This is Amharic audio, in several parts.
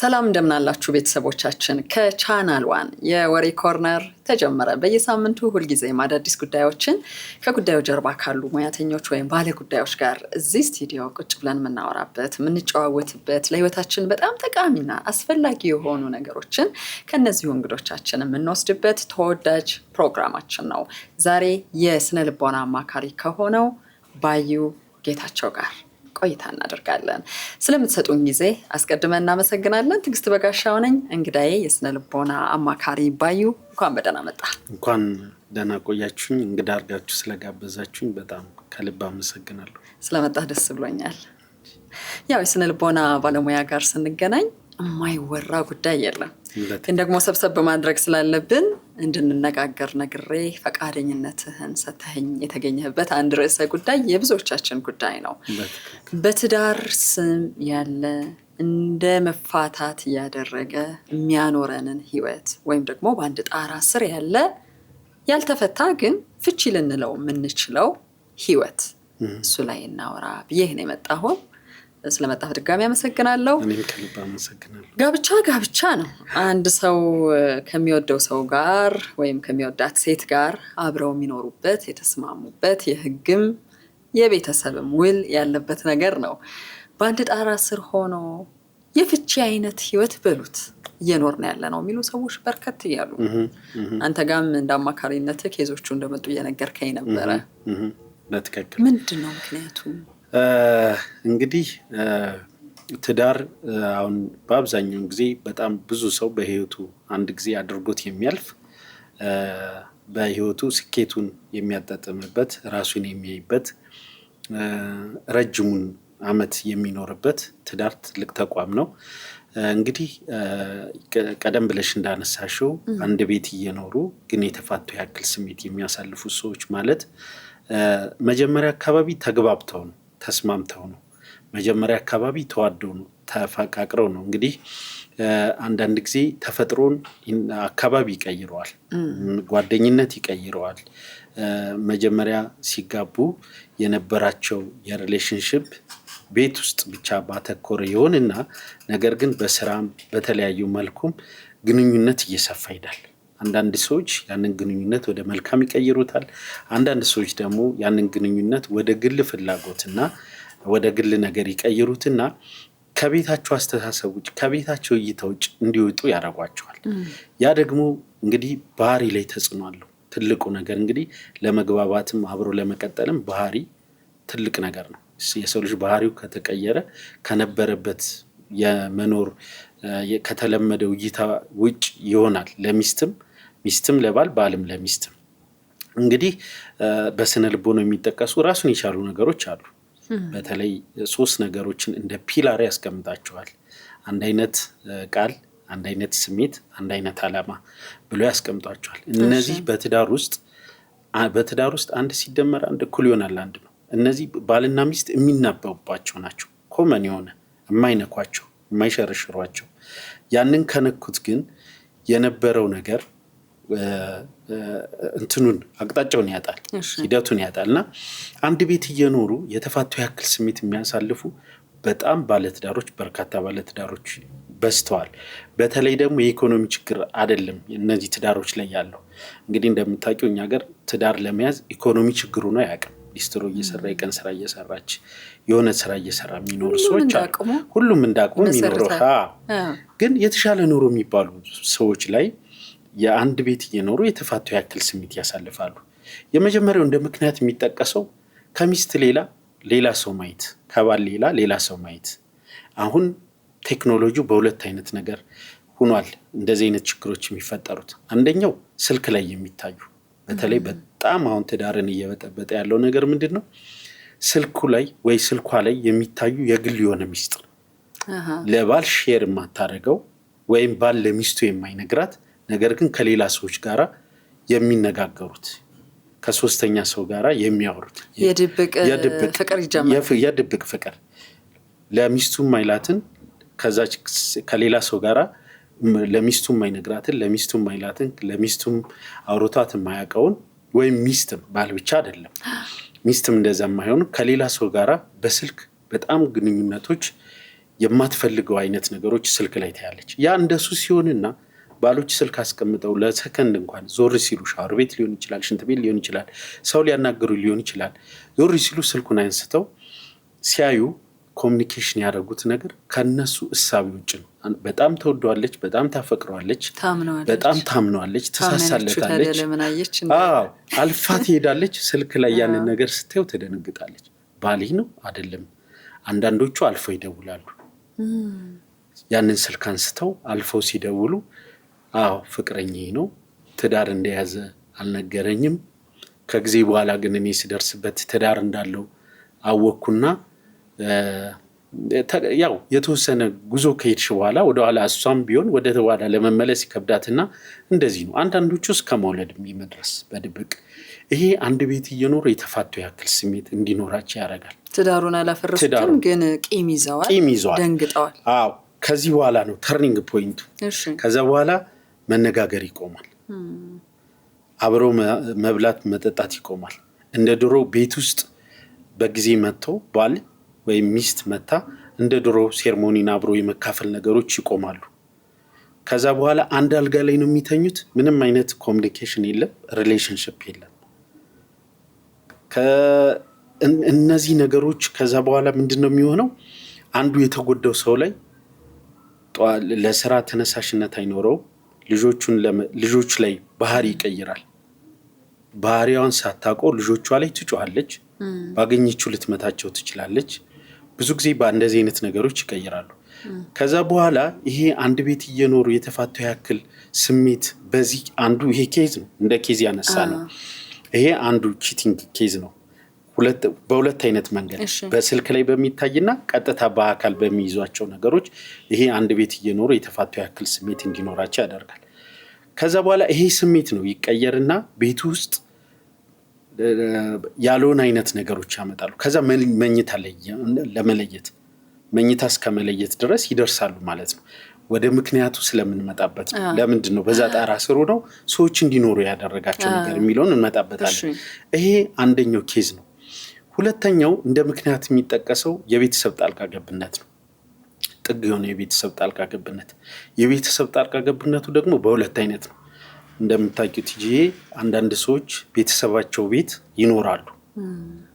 ሰላም እንደምናላችሁ ቤተሰቦቻችን ከቻናል ዋን የወሬ ኮርነር ተጀመረ። በየሳምንቱ ሁልጊዜ አዳዲስ ጉዳዮችን ከጉዳዩ ጀርባ ካሉ ሙያተኞች ወይም ባለ ጉዳዮች ጋር እዚህ ስቱዲዮ ቁጭ ብለን የምናወራበት የምንጨዋወትበት ለህይወታችን በጣም ጠቃሚና አስፈላጊ የሆኑ ነገሮችን ከነዚሁ እንግዶቻችን የምንወስድበት ተወዳጅ ፕሮግራማችን ነው። ዛሬ የስነ ልቦና አማካሪ ከሆነው ባዩ ጌታቸው ጋር ቆይታ እናደርጋለን። ስለምትሰጡን ጊዜ አስቀድመን እናመሰግናለን። ትግስት በጋሻው ነኝ። እንግዳዬ የስነ ልቦና አማካሪ ባዩ፣ እንኳን በደህና መጣ። እንኳን ደህና ቆያችሁኝ። እንግዳ አድርጋችሁ ስለጋበዛችሁኝ በጣም ከልብ አመሰግናለሁ። ስለመጣህ ደስ ብሎኛል። ያው የስነ ልቦና ባለሙያ ጋር ስንገናኝ የማይወራ ጉዳይ የለም፣ ግን ደግሞ ሰብሰብ በማድረግ ስላለብን እንድንነጋገር ነግሬ ፈቃደኝነትህን ሰተኸኝ የተገኘህበት አንድ ርዕሰ ጉዳይ የብዙዎቻችን ጉዳይ ነው። በትዳር ስም ያለ እንደ መፋታት እያደረገ የሚያኖረንን ህይወት ወይም ደግሞ በአንድ ጣራ ስር ያለ ያልተፈታ ግን ፍቺ ልንለው የምንችለው ህይወት እሱ ላይ እናወራ ብዬ ነው የመጣሁት። ስለመጣህ ድጋሚ አመሰግናለሁ። እኔም ከልብ አመሰግናለሁ። ጋብቻ ነው። አንድ ሰው ከሚወደው ሰው ጋር ወይም ከሚወዳት ሴት ጋር አብረው የሚኖሩበት የተስማሙበት የህግም የቤተሰብም ውል ያለበት ነገር ነው። በአንድ ጣራ ስር ሆኖ የፍቺ አይነት ህይወት በሉት እየኖርን ያለ ነው የሚሉ ሰዎች በርከት እያሉ፣ አንተ ጋም እንደ አማካሪነት ኬዞቹ እንደመጡ እየነገርከኝ ነበረ። በትክክል ምንድን ነው ምክንያቱ? እንግዲህ ትዳር አሁን በአብዛኛውን ጊዜ በጣም ብዙ ሰው በህይወቱ አንድ ጊዜ አድርጎት የሚያልፍ በህይወቱ ስኬቱን የሚያጣጥምበት ራሱን የሚያይበት ረጅሙን ዓመት የሚኖርበት ትዳር ትልቅ ተቋም ነው። እንግዲህ ቀደም ብለሽ እንዳነሳሽው አንድ ቤት እየኖሩ ግን የተፋቱ ያክል ስሜት የሚያሳልፉ ሰዎች ማለት መጀመሪያ አካባቢ ተግባብተው ነው፣ ተስማምተው ነው፣ መጀመሪያ አካባቢ ተዋደው ነው፣ ተፋቃቅረው ነው። እንግዲህ አንዳንድ ጊዜ ተፈጥሮን አካባቢ ይቀይረዋል፣ ጓደኝነት ይቀይረዋል። መጀመሪያ ሲጋቡ የነበራቸው የሪሌሽንሽፕ ቤት ውስጥ ብቻ ባተኮረ ይሆንና ነገር ግን በስራም በተለያዩ መልኩም ግንኙነት እየሰፋ ይሄዳል። አንዳንድ ሰዎች ያንን ግንኙነት ወደ መልካም ይቀይሩታል። አንዳንድ ሰዎች ደግሞ ያንን ግንኙነት ወደ ግል ፍላጎትና ወደ ግል ነገር ይቀይሩትና ከቤታቸው አስተሳሰብ ውጭ ከቤታቸው እይታ ውጭ እንዲወጡ ያደርጓቸዋል። ያ ደግሞ እንግዲህ ባህሪ ላይ ተጽዕኖ አለው። ትልቁ ነገር እንግዲህ ለመግባባትም አብሮ ለመቀጠልም ባህሪ ትልቅ ነገር ነው። የሰው ልጅ ባህሪው ከተቀየረ ከነበረበት የመኖር ከተለመደው እይታ ውጭ ይሆናል። ሚስትም ለባል፣ ባልም ለሚስትም። እንግዲህ በስነ ልቦና የሚጠቀሱ ራሱን የቻሉ ነገሮች አሉ። በተለይ 3 ነገሮችን እንደ ፒላር ያስቀምጣቸዋል። አንድ አይነት ቃል፣ አንድ አይነት ስሜት፣ አንድ አይነት ዓላማ ብሎ ያስቀምጧቸዋል። እነዚህ በትዳር ውስጥ አንድ ሲደመር አንድ እኩል ይሆናል አንድ ነው። እነዚህ ባልና ሚስት የሚናበቡባቸው ናቸው። ኮመን የሆነ የማይነኳቸው የማይሸረሽሯቸው። ያንን ከነኩት ግን የነበረው ነገር እንትኑን አቅጣጫውን ያጣል፣ ሂደቱን ያጣል። እና አንድ ቤት እየኖሩ የተፋቱ ያክል ስሜት የሚያሳልፉ በጣም ባለትዳሮች፣ በርካታ ባለትዳሮች በዝተዋል። በተለይ ደግሞ የኢኮኖሚ ችግር አይደለም እነዚህ ትዳሮች ላይ ያለው። እንግዲህ እንደምታውቂው እኛ ሀገር ትዳር ለመያዝ ኢኮኖሚ ችግሩ ነው ያውቅም። ሊስትሮ እየሰራ የቀን ስራ እየሰራች የሆነ ስራ እየሰራ የሚኖሩ ሰዎች አሉ። ሁሉም እንዳቅሙ የሚኖረው ግን የተሻለ ኑሮ የሚባሉ ሰዎች ላይ የአንድ ቤት እየኖሩ የተፋቱ ያክል ስሜት ያሳልፋሉ። የመጀመሪያው እንደ ምክንያት የሚጠቀሰው ከሚስት ሌላ ሰው ማየት፣ ከባል ሌላ ሰው ማየት። አሁን ቴክኖሎጂው በሁለት አይነት ነገር ሆኗል እንደዚህ አይነት ችግሮች የሚፈጠሩት። አንደኛው ስልክ ላይ የሚታዩ በተለይ በጣም አሁን ትዳርን እየበጠበጠ ያለው ነገር ምንድን ነው? ስልኩ ላይ ወይ ስልኳ ላይ የሚታዩ የግል የሆነ ሚስጥር ለባል ሼር የማታደርገው ወይም ባል ለሚስቱ የማይነግራት ነገር ግን ከሌላ ሰዎች ጋራ የሚነጋገሩት ከሶስተኛ ሰው ጋራ የሚያወሩት የድብቅ ፍቅር ለሚስቱ ማይላትን ከዛች ከሌላ ሰው ጋራ ለሚስቱ ማይነግራትን ለሚስቱ ማይላትን ለሚስቱም አውሮታት የማያውቀውን ወይም ሚስትም ባል ብቻ አይደለም ሚስትም እንደዛ የማይሆኑ ከሌላ ሰው ጋራ በስልክ በጣም ግንኙነቶች የማትፈልገው አይነት ነገሮች ስልክ ላይ ታያለች። ያ እንደሱ ሲሆንና ባሎች ስልክ አስቀምጠው ለሰከንድ እንኳን ዞር ሲሉ ሻወር ቤት ሊሆን ይችላል፣ ሽንት ቤት ሊሆን ይችላል፣ ሰው ሊያናገሩ ሊሆን ይችላል፣ ዞር ሲሉ ስልኩን አንስተው ሲያዩ ኮሚኒኬሽን ያደረጉት ነገር ከነሱ እሳቤ ውጭ ነው። በጣም ተወደዋለች፣ በጣም ታፈቅረዋለች፣ በጣም ታምነዋለች፣ ትሳሳለታለች። አዎ አልፋ ትሄዳለች። ስልክ ላይ ያንን ነገር ስታየው ትደነግጣለች። ባሌ ነው አይደለም። አንዳንዶቹ አልፈው ይደውላሉ። ያንን ስልክ አንስተው አልፈው ሲደውሉ አዎ ፍቅረኛዬ ነው፣ ትዳር እንደያዘ አልነገረኝም። ከጊዜ በኋላ ግን እኔ ስደርስበት ትዳር እንዳለው አወቅኩና ያው የተወሰነ ጉዞ ከሄድሽ በኋላ ወደኋላ እሷም ቢሆን ወደ ተዋዳ ለመመለስ ይከብዳትና እንደዚህ ነው። አንዳንዶቹ እስከ መውለድ የሚመድረስ በድብቅ ይሄ አንድ ቤት እየኖሩ የተፋቱ ያክል ስሜት እንዲኖራቸው ያደርጋል። ትዳሩን አላፈረሱትም፣ ግን ቂም ይዘዋል፣ ደንግጠዋል። አዎ ከዚህ በኋላ ነው ተርኒንግ ፖይንቱ። ከዛ በኋላ መነጋገር ይቆማል። አብሮ መብላት መጠጣት ይቆማል። እንደ ድሮ ቤት ውስጥ በጊዜ መጥቶ ባል ወይም ሚስት መታ እንደ ድሮ ሴርሞኒን አብሮ የመካፈል ነገሮች ይቆማሉ። ከዛ በኋላ አንድ አልጋ ላይ ነው የሚተኙት። ምንም አይነት ኮሚኒኬሽን የለም፣ ሪሌሽንሽፕ የለም። እነዚህ ነገሮች ከዛ በኋላ ምንድን ነው የሚሆነው? አንዱ የተጎዳው ሰው ላይ ለስራ ተነሳሽነት አይኖረው። ልጆቹ ላይ ባህሪ ይቀይራል። ባህሪዋን ሳታውቀው ልጆቿ ላይ ትጮሃለች። ባገኘችው ልትመታቸው ትችላለች። ብዙ ጊዜ በእንደዚህ አይነት ነገሮች ይቀይራሉ። ከዛ በኋላ ይሄ አንድ ቤት እየኖሩ የተፋቱ ያክል ስሜት በዚህ አንዱ ይሄ ኬዝ ነው፣ እንደ ኬዝ ያነሳ ነው። ይሄ አንዱ ቺቲንግ ኬዝ ነው። በሁለት አይነት መንገድ በስልክ ላይ በሚታይና ቀጥታ በአካል በሚይዟቸው ነገሮች ይሄ አንድ ቤት እየኖሩ የተፋቱ ያክል ስሜት እንዲኖራቸው ያደርጋል። ከዛ በኋላ ይሄ ስሜት ነው ይቀየርና ቤቱ ውስጥ ያለውን አይነት ነገሮች ያመጣሉ። ከዛ መኝታ ለመለየት መኝታ እስከ መለየት ድረስ ይደርሳሉ ማለት ነው። ወደ ምክንያቱ ስለምንመጣበት ለምንድን ነው በዛ ጣራ ስሩ ነው ሰዎች እንዲኖሩ ያደረጋቸው ነገር የሚለውን እንመጣበታለን። ይሄ አንደኛው ኬዝ ነው። ሁለተኛው እንደ ምክንያት የሚጠቀሰው የቤተሰብ ጣልቃ ገብነት ነው። ጥግ የሆነ የቤተሰብ ጣልቃ ገብነት። የቤተሰብ ጣልቃ ገብነቱ ደግሞ በሁለት አይነት ነው። እንደምታውቁት አንዳንድ ሰዎች ቤተሰባቸው ቤት ይኖራሉ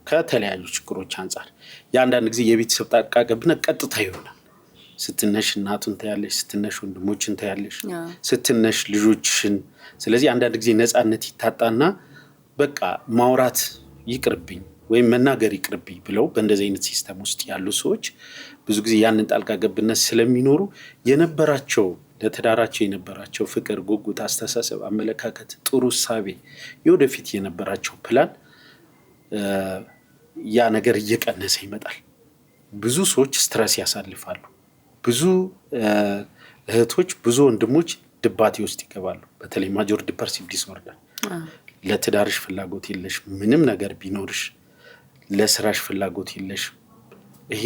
ከተለያዩ ችግሮች አንጻር። የአንዳንድ ጊዜ የቤተሰብ ጣልቃ ገብነት ቀጥታ ይሆናል። ስትነሽ እናቱን ታያለሽ፣ ስትነሽ ወንድሞችን ታያለሽ፣ ስትነሽ ልጆችሽን። ስለዚህ አንዳንድ ጊዜ ነፃነት ይታጣና በቃ ማውራት ይቅርብኝ ወይም መናገር ይቅርብኝ ብለው በእንደዚህ አይነት ሲስተም ውስጥ ያሉ ሰዎች ብዙ ጊዜ ያንን ጣልቃ ገብነት ስለሚኖሩ የነበራቸው ለትዳራቸው የነበራቸው ፍቅር፣ ጉጉት፣ አስተሳሰብ፣ አመለካከት፣ ጥሩ እሳቤ፣ የወደፊት የነበራቸው ፕላን ያ ነገር እየቀነሰ ይመጣል። ብዙ ሰዎች ስትረስ ያሳልፋሉ። ብዙ እህቶች፣ ብዙ ወንድሞች ድባቴ ውስጥ ይገባሉ። በተለይ ማጆር ዲፐርሲቭ ዲስኦርደር። ለትዳርሽ ፍላጎት የለሽ፣ ምንም ነገር ቢኖርሽ ለስራሽ ፍላጎት የለሽ። ይሄ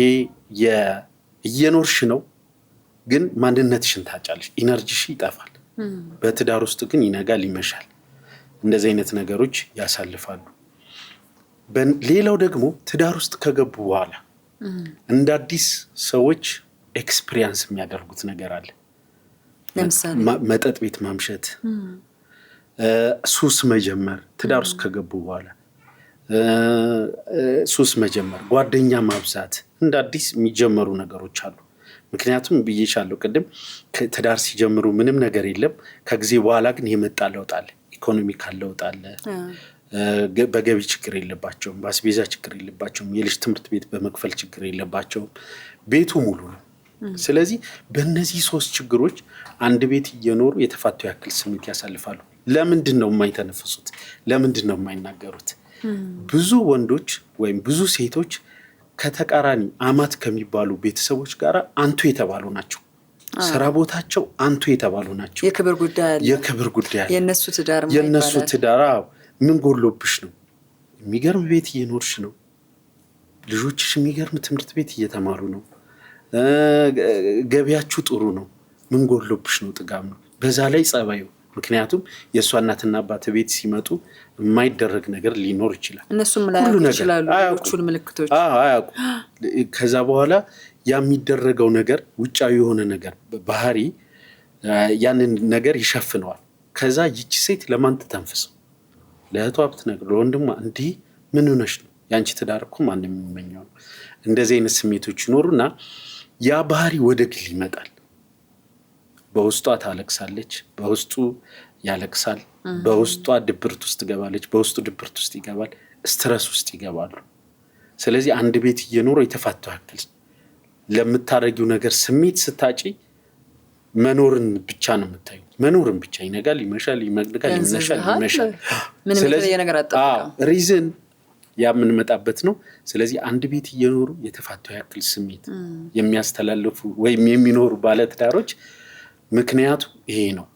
እየኖርሽ ነው ግን ማንነትሽን ታጫለሽ፣ ኢነርጂሽ ይጠፋል። በትዳር ውስጥ ግን ይነጋል፣ ይመሻል። እንደዚህ አይነት ነገሮች ያሳልፋሉ። ሌላው ደግሞ ትዳር ውስጥ ከገቡ በኋላ እንደ አዲስ ሰዎች ኤክስፒሪየንስ የሚያደርጉት ነገር አለ። ለምሳሌ መጠጥ ቤት ማምሸት፣ ሱስ መጀመር። ትዳር ውስጥ ከገቡ በኋላ ሱስ መጀመር፣ ጓደኛ ማብዛት፣ እንደ አዲስ የሚጀመሩ ነገሮች አሉ። ምክንያቱም ብዬሻለሁ ቅድም ትዳር ሲጀምሩ ምንም ነገር የለም። ከጊዜ በኋላ ግን የመጣ ለውጥ አለ። ኢኮኖሚካል ለውጥ አለ። በገቢ ችግር የለባቸውም፣ በአስቤዛ ችግር የለባቸውም፣ የልጅ ትምህርት ቤት በመክፈል ችግር የለባቸውም። ቤቱ ሙሉ ነው። ስለዚህ በእነዚህ ሶስት ችግሮች አንድ ቤት እየኖሩ የተፋቱ ያክል ስሜት ያሳልፋሉ። ለምንድን ነው የማይተነፍሱት? ለምንድን ነው የማይናገሩት? ብዙ ወንዶች ወይም ብዙ ሴቶች ከተቃራኒ አማት ከሚባሉ ቤተሰቦች ጋር አንቱ የተባሉ ናቸው። ስራ ቦታቸው አንቱ የተባሉ ናቸው። የክብር ጉዳይ አለ። የነሱ ትዳር ምን ጎሎብሽ ነው? የሚገርም ቤት እየኖርሽ ነው። ልጆችሽ የሚገርም ትምህርት ቤት እየተማሩ ነው። ገቢያችሁ ጥሩ ነው። ምን ጎሎብሽ ነው? ጥጋብ ነው። በዛ ላይ ጸባዩ። ምክንያቱም የእሷ እናትና አባት ቤት ሲመጡ የማይደረግ ነገር ሊኖር ይችላል። እነሱም ላያውቁ ይችላሉ። ሌሎቹን ምልክቶች አያውቁ። ከዛ በኋላ የሚደረገው ነገር ውጫዊ የሆነ ነገር ባህሪ ያንን ነገር ይሸፍነዋል። ከዛ ይቺ ሴት ለማን ትተንፍሰው? ለእህቷ ብትነግር ለወንድሟ እንዲህ ምን ሆነሽ ነው? ያንቺ ትዳር እኮ ማንም የሚመኘው ነው። እንደዚህ አይነት ስሜቶች ይኖሩና ያ ባህሪ ወደ ግል ይመጣል። በውስጧ ታለቅሳለች፣ በውስጡ ያለቅሳል፣ በውስጧ ድብርት ውስጥ ትገባለች፣ በውስጡ ድብርት ውስጥ ይገባል፣ ስትረስ ውስጥ ይገባሉ። ስለዚህ አንድ ቤት እየኖሩ የተፋቱ ያክል ለምታረጊው ነገር ስሜት ስታጪ መኖርን ብቻ ነው የምታዩ። መኖርን ብቻ ይነጋል፣ ይመሻል፣ ይመግዳል፣ ይመሻል፣ ይመሻል። ስለዚህ ሪዝን ያ የምንመጣበት ነው። ስለዚህ አንድ ቤት እየኖሩ የተፋቱ ያክል ስሜት የሚያስተላልፉ ወይም የሚኖሩ ባለትዳሮች ምክንያቱ ይሄ ነው።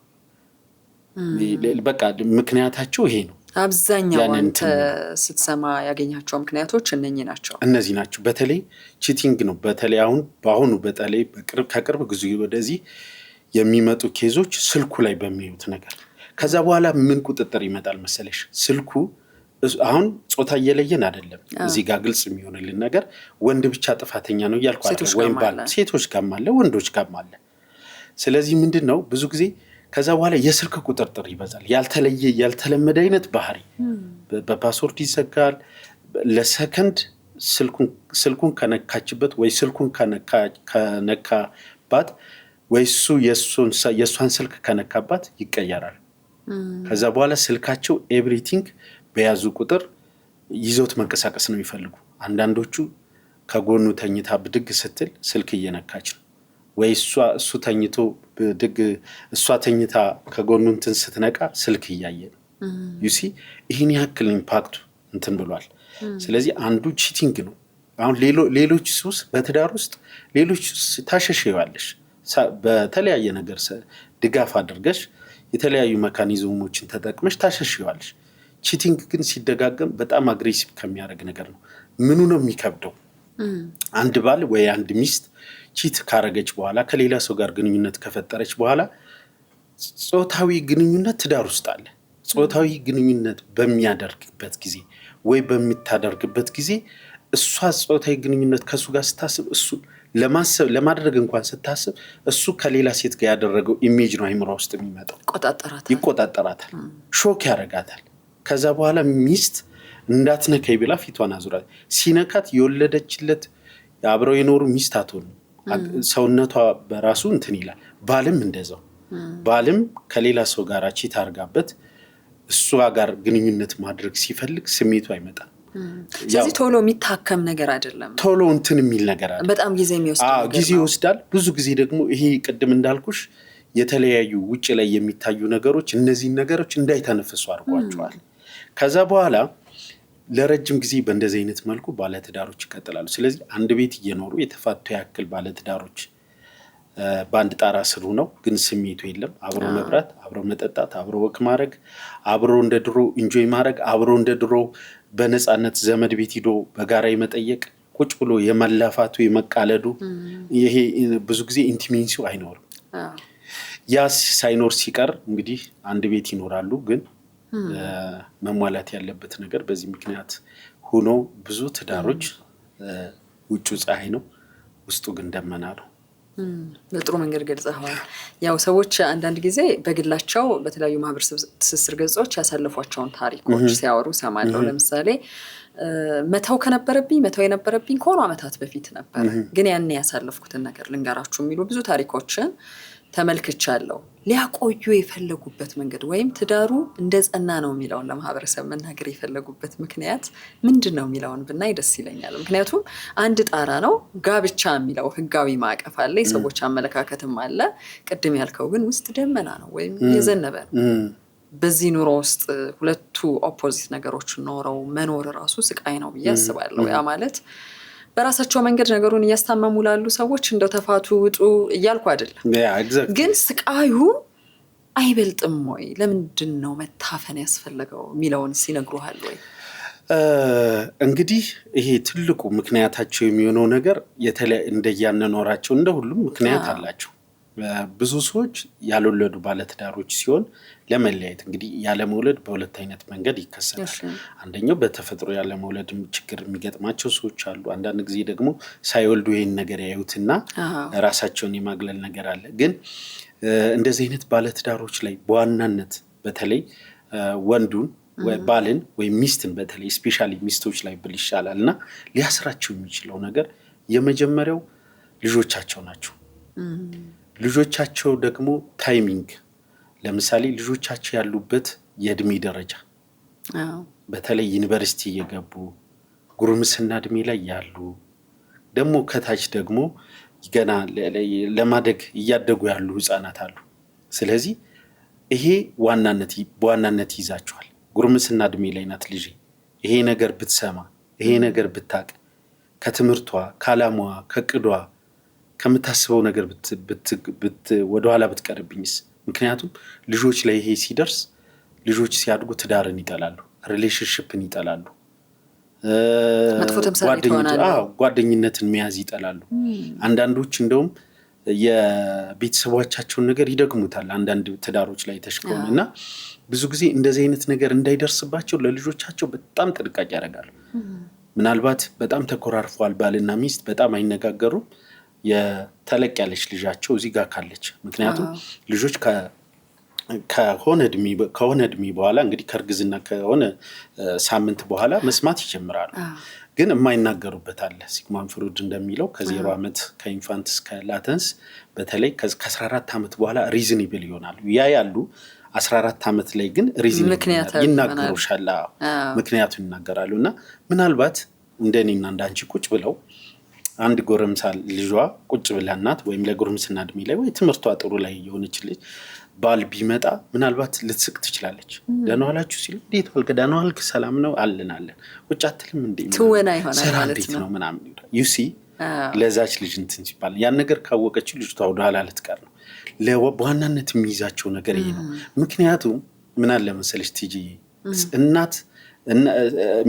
በቃ ምክንያታቸው ይሄ ነው። አብዛኛው አንተ ስትሰማ ያገኛቸው ምክንያቶች እነዚህ ናቸው። በተለይ ቺቲንግ ነው። በተለይ በአሁኑ በተለይ ከቅርብ ጊዜ ወደዚህ የሚመጡ ኬዞች ስልኩ ላይ በሚዩት ነገር። ከዛ በኋላ ምን ቁጥጥር ይመጣል መሰለሽ? ስልኩ አሁን ጾታ እየለየን አይደለም። እዚህ ጋር ግልጽ የሚሆንልን ነገር ወንድ ብቻ ጥፋተኛ ነው እያልኩ አይደለም። ወይም ባል ሴቶች ጋርም አለ፣ ወንዶች ጋርም አለ። ስለዚህ ምንድን ነው ብዙ ጊዜ ከዛ በኋላ የስልክ ቁጥጥር ይበዛል። ያልተለመደ አይነት ባህሪ በፓስወርድ ይዘጋል። ለሰከንድ ስልኩን ከነካችበት ወይ ስልኩን ከነካባት ወይ እሱ የእሷን ስልክ ከነካባት ይቀየራል። ከዛ በኋላ ስልካቸው ኤቭሪቲንግ በያዙ ቁጥር ይዞት መንቀሳቀስ ነው የሚፈልጉ። አንዳንዶቹ ከጎኑ ተኝታ ብድግ ስትል ስልክ እየነካች ነው፣ ወይ እሱ ተኝቶ ብድግ እሷ ተኝታ ከጎኑ እንትን ስትነቃ ስልክ እያየ ነው። ዩሲ ይህን ያክል ኢምፓክቱ እንትን ብሏል። ስለዚህ አንዱ ቺቲንግ ነው። አሁን ሌሎች ሱስ በትዳር ውስጥ ሌሎች ታሸሽዋለሽ በተለያየ ነገር ድጋፍ አድርገሽ የተለያዩ መካኒዝሞችን ተጠቅመሽ ታሸሽዋለሽ። ቺቲንግ ግን ሲደጋገም በጣም አግሬሲቭ ከሚያደርግ ነገር ነው። ምኑ ነው የሚከብደው? አንድ ባል ወይ አንድ ሚስት ቺት ካረገች በኋላ ከሌላ ሰው ጋር ግንኙነት ከፈጠረች በኋላ ጾታዊ ግንኙነት ትዳር ውስጥ አለ። ጾታዊ ግንኙነት በሚያደርግበት ጊዜ ወይ በሚታደርግበት ጊዜ እሷ ጾታዊ ግንኙነት ከሱ ጋር ስታስብ እሱ ለማድረግ እንኳን ስታስብ እሱ ከሌላ ሴት ጋር ያደረገው ኢሜጅ ነው አይምሯ ውስጥ የሚመጣው። ይቆጣጠራታል፣ ሾክ ያደርጋታል። ከዛ በኋላ ሚስት እንዳትነካይ ብላ ፊቷን አዙራት ሲነካት የወለደችለት አብረው የኖሩ ሚስት አትሆንም። ሰውነቷ በራሱ እንትን ይላል። ባልም እንደዛው። ባልም ከሌላ ሰው ጋር ቺት አድርጋበት እሷ ጋር ግንኙነት ማድረግ ሲፈልግ ስሜቱ አይመጣም። ስለዚህ ቶሎ የሚታከም ነገር አይደለም። ቶሎ እንትን የሚል ነገር አይደለም። በጣም ጊዜ የሚወስድ ጊዜ ይወስዳል። ብዙ ጊዜ ደግሞ ይሄ ቅድም እንዳልኩሽ የተለያዩ ውጭ ላይ የሚታዩ ነገሮች እነዚህን ነገሮች እንዳይተነፍሱ አድርጓቸዋል። ከዛ በኋላ ለረጅም ጊዜ በእንደዚህ አይነት መልኩ ባለትዳሮች ይቀጥላሉ። ስለዚህ አንድ ቤት እየኖሩ የተፋቱ ያክል ባለትዳሮች በአንድ ጣራ ስሩ ነው፣ ግን ስሜቱ የለም። አብሮ መብራት፣ አብሮ መጠጣት፣ አብሮ ወክ ማድረግ፣ አብሮ እንደ ድሮ ኢንጆይ ማድረግ፣ አብሮ እንደ ድሮ በነፃነት ዘመድ ቤት ሂዶ በጋራ የመጠየቅ ቁጭ ብሎ የመላፋቱ የመቃለዱ ይሄ ብዙ ጊዜ ኢንቲሜሲው አይኖርም። ያ ሳይኖር ሲቀር እንግዲህ አንድ ቤት ይኖራሉ፣ ግን መሟላት ያለበት ነገር በዚህ ምክንያት ሆኖ ብዙ ትዳሮች ውጩ ፀሐይ ነው፣ ውስጡ ግን ደመና ነው። በጥሩ መንገድ ገልጸዋል። ያው ሰዎች አንዳንድ ጊዜ በግላቸው በተለያዩ ማህበረሰብ ትስስር ገጾች ያሳለፏቸውን ታሪኮች ሲያወሩ ሰማለሁ። ለምሳሌ መተው የነበረብኝ ከሆኑ ዓመታት በፊት ነበር፣ ግን ያን ያሳለፍኩትን ነገር ልንገራችሁ የሚሉ ብዙ ታሪኮችን ተመልክቻለሁ። ሊያቆዩ የፈለጉበት መንገድ ወይም ትዳሩ እንደ ጸና ነው የሚለውን ለማህበረሰብ መናገር የፈለጉበት ምክንያት ምንድን ነው የሚለውን ብናይ ደስ ይለኛል። ምክንያቱም አንድ ጣራ ነው፣ ጋብቻ የሚለው ህጋዊ ማዕቀፍ አለ፣ የሰዎች አመለካከትም አለ። ቅድም ያልከው ግን ውስጥ ደመና ነው ወይም የዘነበ ነው። በዚህ ኑሮ ውስጥ ሁለቱ ኦፖዚት ነገሮች ኖረው መኖር ራሱ ስቃይ ነው ብዬ አስባለሁ። ያ ማለት በራሳቸው መንገድ ነገሩን እያስታመሙ ላሉ ሰዎች እንደው ተፋቱ ውጡ እያልኩ አይደለም፣ ግን ስቃዩ አይበልጥም ወይ? ለምንድን ነው መታፈን ያስፈለገው የሚለውን ሲነግሩሃል ወይ? እንግዲህ ይሄ ትልቁ ምክንያታቸው የሚሆነው ነገር እንደያነኖራቸው እንደ ሁሉም ምክንያት አላቸው። ብዙ ሰዎች ያልወለዱ ባለትዳሮች ሲሆን ለመለያየት እንግዲህ ያለመውለድ በሁለት አይነት መንገድ ይከሰታል። አንደኛው በተፈጥሮ ያለመውለድ ችግር የሚገጥማቸው ሰዎች አሉ። አንዳንድ ጊዜ ደግሞ ሳይወልዱ ይህን ነገር ያዩትና ራሳቸውን የማግለል ነገር አለ። ግን እንደዚህ አይነት ባለትዳሮች ላይ በዋናነት በተለይ ወንዱን ባልን ወይም ሚስትን በተለይ ስፔሻሊ ሚስቶች ላይ ብል ይሻላል እና ሊያስራቸው የሚችለው ነገር የመጀመሪያው ልጆቻቸው ናቸው። ልጆቻቸው ደግሞ ታይሚንግ፣ ለምሳሌ ልጆቻቸው ያሉበት የእድሜ ደረጃ በተለይ ዩኒቨርሲቲ እየገቡ ጉርምስና እድሜ ላይ ያሉ ደግሞ ከታች ደግሞ ገና ለማደግ እያደጉ ያሉ ህፃናት አሉ። ስለዚህ ይሄ በዋናነት ይዛቸዋል። ጉርምስና እድሜ ላይ ናት ልጅ። ይሄ ነገር ብትሰማ፣ ይሄ ነገር ብታቅ፣ ከትምህርቷ ከዓላማዋ ከቅዷ ከምታስበው ነገር ወደኋላ ብትቀርብኝስ? ምክንያቱም ልጆች ላይ ይሄ ሲደርስ ልጆች ሲያድጉ ትዳርን ይጠላሉ፣ ሪሌሽንሽፕን ይጠላሉ፣ ጓደኝነትን መያዝ ይጠላሉ። አንዳንዶች እንደውም የቤተሰቦቻቸውን ነገር ይደግሙታል። አንዳንድ ትዳሮች ላይ ተሽከሆነ እና ብዙ ጊዜ እንደዚህ አይነት ነገር እንዳይደርስባቸው ለልጆቻቸው በጣም ጥንቃቄ ያደርጋሉ። ምናልባት በጣም ተኮራርፈዋል ባልና ሚስት በጣም አይነጋገሩም። የተለቅ ያለች ልጃቸው እዚህ ጋር ካለች፣ ምክንያቱም ልጆች ከሆነ እድሜ በኋላ እንግዲህ ከእርግዝና ከሆነ ሳምንት በኋላ መስማት ይጀምራሉ። ግን የማይናገሩበት አለ። ሲግማንድ ፍሩድ እንደሚለው ከ0 ዓመት ከኢንፋንት እስከ ላተንስ በተለይ ከ14 ዓመት በኋላ ሪዝኒብል ይሆናሉ። ያሉ 14 ዓመት ላይ ግን ሪዝኒብል ይናገሩሻል፣ ምክንያቱም ይናገራሉ። እና ምናልባት እንደኔና እንዳንቺ ቁጭ ብለው አንድ ጎረምሳ ልጇ ቁጭ ብላ እናት ወይም ለጎረምስና እድሜ ላይ ወይ ትምህርቷ ጥሩ ላይ የሆነች ልጅ ባል ቢመጣ ምናልባት ልትስቅ ትችላለች። ደህና ዋላችሁ ሲሉ እንዴት ዋልክ? ደህና ዋልክ? ሰላም ነው አለን ቁጭ አትልም እንዴ? ትወና ይሆናል ማለት ነው ምናምን ዩሲ ለዛች ልጅ እንትን ሲባል ያን ነገር ካወቀችው ልጅቷ ወደኋላ ልትቀር ነው። በዋናነት የሚይዛቸው ነገር ይሄ ነው። ምክንያቱም ምን አለ መሰለሽ ቲጂ፣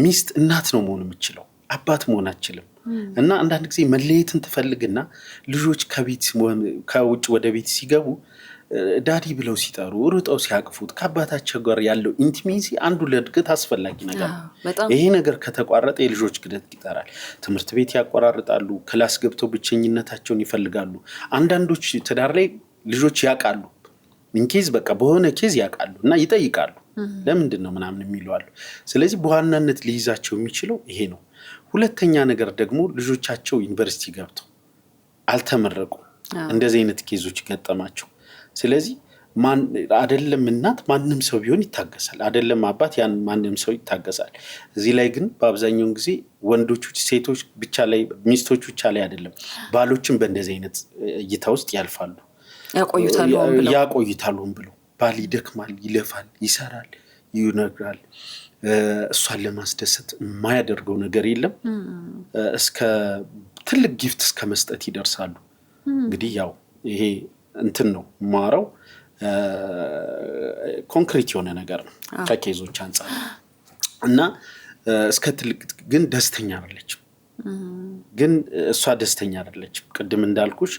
ሚስት እናት ነው መሆን የምችለው፣ አባት መሆን አችልም። እና አንዳንድ ጊዜ መለየትን ትፈልግና ልጆች ከውጭ ወደ ቤት ሲገቡ ዳዲ ብለው ሲጠሩ ሩጠው ሲያቅፉት ከአባታቸው ጋር ያለው ኢንቲሜሲ አንዱ ለእድገት አስፈላጊ ነገር ነው። ይሄ ነገር ከተቋረጠ የልጆች ግደት ይጠራል። ትምህርት ቤት ያቆራርጣሉ። ክላስ ገብተው ብቸኝነታቸውን ይፈልጋሉ። አንዳንዶች ትዳር ላይ ልጆች ያውቃሉ፣ ኢንኬዝ በቃ በሆነ ኬዝ ያውቃሉ እና ይጠይቃሉ ለምንድን ነው ምናምን የሚለዋሉ። ስለዚህ በዋናነት ሊይዛቸው የሚችለው ይሄ ነው። ሁለተኛ ነገር ደግሞ ልጆቻቸው ዩኒቨርሲቲ ገብተው አልተመረቁም። እንደዚህ አይነት ኬዞች ገጠማቸው። ስለዚህ አይደለም እናት ማንም ሰው ቢሆን ይታገሳል፣ አይደለም አባት ያን ማንም ሰው ይታገሳል። እዚህ ላይ ግን በአብዛኛውን ጊዜ ወንዶች ሴቶች ብቻ ላይ ሚስቶች ብቻ ላይ አይደለም ባሎችን በእንደዚህ አይነት እይታ ውስጥ ያልፋሉ፣ ያቆይታሉን ብሎ ባል ይደክማል፣ ይለፋል፣ ይሰራል፣ ይነግራል። እሷን ለማስደሰት የማያደርገው ነገር የለም። እስከ ትልቅ ጊፍት እስከ መስጠት ይደርሳሉ። እንግዲህ ያው ይሄ እንትን ነው ማራው ኮንክሪት የሆነ ነገር ነው ከኬዞች አንፃር እና እስከ ትልቅ ግን ደስተኛ አይደለችም። ግን እሷ ደስተኛ አይደለችም። ቅድም እንዳልኩሽ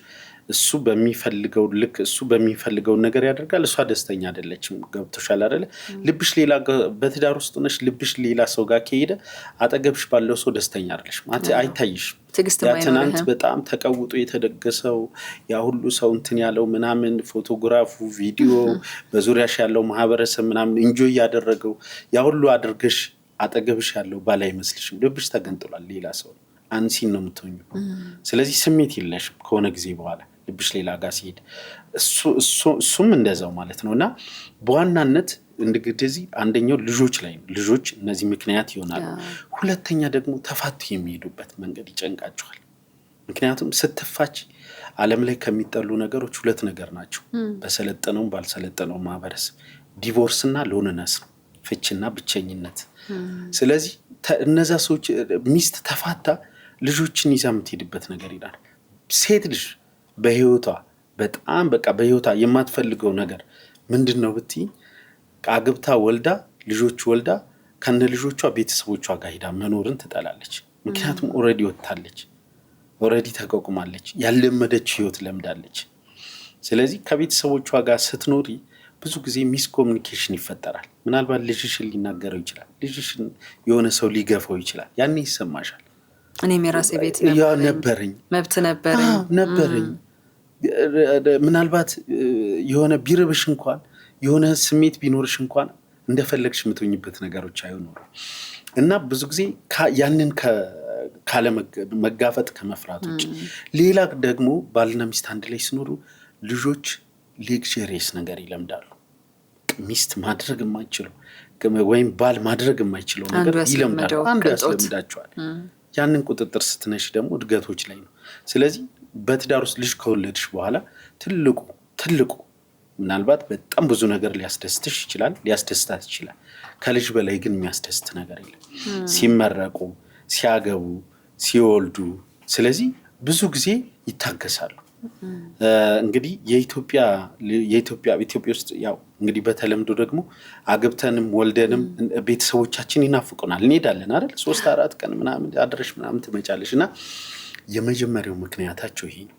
እሱ በሚፈልገው ልክ እሱ በሚፈልገው ነገር ያደርጋል፣ እሷ ደስተኛ አይደለችም። ገብቶሻል አይደለ? ልብሽ ሌላ በትዳር ውስጥ ሆነሽ ልብሽ ሌላ ሰው ጋር ከሄደ አጠገብሽ ባለው ሰው ደስተኛ አይደለሽም፣ አይታይሽም። ያ ትናንት በጣም ተቀውጦ የተደገሰው ያ ሁሉ ሰው እንትን ያለው ምናምን ፎቶግራፉ፣ ቪዲዮ፣ በዙሪያሽ ያለው ማህበረሰብ ምናምን ኢንጆይ ያደረገው ያ ሁሉ አድርገሽ አጠገብሽ ያለው ባል አይመስልሽም። ልብሽ ተገንጥሏል፣ ሌላ ሰው አንሲን ነው የምትሆኚው። ስለዚህ ስሜት የለሽም ከሆነ ጊዜ በኋላ ልብሽ ሌላ ጋር ሲሄድ እሱም እንደዛው ማለት ነው። እና በዋናነት እንደዚህ አንደኛው ልጆች ላይ ነው። ልጆች እነዚህ ምክንያት ይሆናሉ። ሁለተኛ ደግሞ ተፋቱ የሚሄዱበት መንገድ ይጨንቃቸዋል። ምክንያቱም ስትፋች ዓለም ላይ ከሚጠሉ ነገሮች ሁለት ነገር ናቸው፣ በሰለጠነውም ባልሰለጠነው ማህበረሰብ፣ ዲቮርስ እና ሎንነስ ነው፣ ፍችና ብቸኝነት። ስለዚህ እነዛ ሰዎች ሚስት ተፋታ ልጆችን ይዛ የምትሄድበት ነገር ይላል። ሴት ልጅ በህይወቷ በጣም በቃ በህይወቷ የማትፈልገው ነገር ምንድነው ብትይ፣ አግብታ ወልዳ ልጆች ወልዳ ከነ ልጆቿ ቤተሰቦቿ ጋር ሄዳ መኖርን ትጠላለች። ምክንያቱም ኦልሬዲ ወጥታለች፣ ኦልሬዲ ተቋቁማለች፣ ያለመደች ህይወት ለምዳለች። ስለዚህ ከቤተሰቦቿ ጋር ስትኖሪ ብዙ ጊዜ ሚስ ኮሚኒኬሽን ይፈጠራል። ምናልባት ልጅሽን ሊናገረው ይችላል፣ ልጅሽን የሆነ ሰው ሊገፋው ይችላል። ያኔ ይሰማሻል። እኔም የራሴ ቤት ነበረኝ፣ መብት ነበረኝ። ምናልባት የሆነ ቢርብሽ እንኳን የሆነ ስሜት ቢኖርሽ እንኳን እንደፈለግሽ የምትሆኝበት ነገሮች አይኖሩም እና ብዙ ጊዜ ያንን ካለመጋፈጥ ከመፍራት ውጭ ሌላ ደግሞ ባልና ሚስት አንድ ላይ ሲኖሩ ልጆች ሌክቸሪየስ ነገር ይለምዳሉ። ሚስት ማድረግ የማይችለው ወይም ባል ማድረግ የማይችለው ነገር ይለምዳሉ። አንዱ ያስለምዳቸዋል። ያንን ቁጥጥር ስትነሽ ደግሞ እድገቶች ላይ ነው። ስለዚህ በትዳር ውስጥ ልጅ ከወለድሽ በኋላ ትልቁ ምናልባት በጣም ብዙ ነገር ሊያስደስትሽ ይችላል፣ ሊያስደስታት ይችላል። ከልጅ በላይ ግን የሚያስደስት ነገር የለም። ሲመረቁ፣ ሲያገቡ፣ ሲወልዱ። ስለዚህ ብዙ ጊዜ ይታገሳሉ። እንግዲህ ኢትዮጵያ ውስጥ ያው እንግዲህ በተለምዶ ደግሞ አግብተንም ወልደንም ቤተሰቦቻችን ይናፍቁናል። እንሄዳለን አይደል? 3-4 ቀን ምናምን አድረሽ ምናምን ትመጫለሽ እና የመጀመሪያው ምክንያታቸው ይሄ ነው።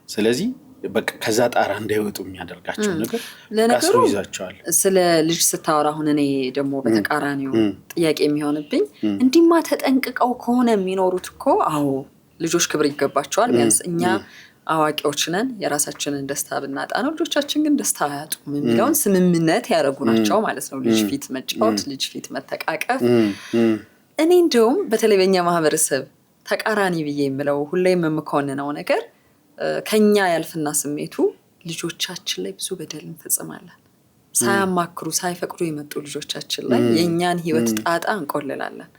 ስለዚህ በቃ ከዛ ጣራ እንዳይወጡ የሚያደርጋቸው ነገር ቀስሮ ይዛቸዋል። ስለ ልጅ ስታወራ አሁን እኔ ደግሞ በተቃራኒው ጥያቄ የሚሆንብኝ እንዲማ ተጠንቅቀው ከሆነ የሚኖሩት እኮ አዎ ልጆች ክብር ይገባቸዋል። ቢያንስ እኛ አዋቂዎች ነን፣ የራሳችንን ደስታ ብናጣ ነው ልጆቻችን ግን ደስታ አያጡም የሚለውን ስምምነት ያደረጉ ናቸው ማለት ነው። ልጅ ፊት መጫወት፣ ልጅ ፊት መተቃቀፍ። እኔ እንደውም በተለይ በእኛ ማህበረሰብ ተቃራኒ ብዬ የምለው ሁሌም የምኮንነው ነገር ከኛ ያልፍና ስሜቱ ልጆቻችን ላይ ብዙ በደል እንፈጽማለን። ሳያማክሩ ሳይፈቅዱ የመጡ ልጆቻችን ላይ የእኛን ህይወት ጣጣ እንቆልላለን።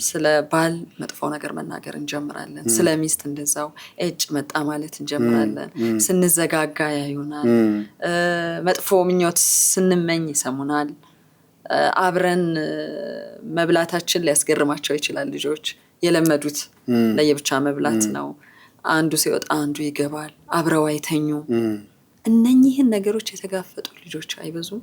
ስለ ባል መጥፎ ነገር መናገር እንጀምራለን። ስለ ሚስት እንደዛው እጭ መጣ ማለት እንጀምራለን። ስንዘጋጋ ያዩናል። መጥፎ ምኞት ስንመኝ ይሰሙናል። አብረን መብላታችን ሊያስገርማቸው ይችላል። ልጆች የለመዱት ለየብቻ መብላት ነው። አንዱ ሲወጣ አንዱ ይገባል። አብረው አይተኙ። እነኚህን ነገሮች የተጋፈጡ ልጆች አይበዙም?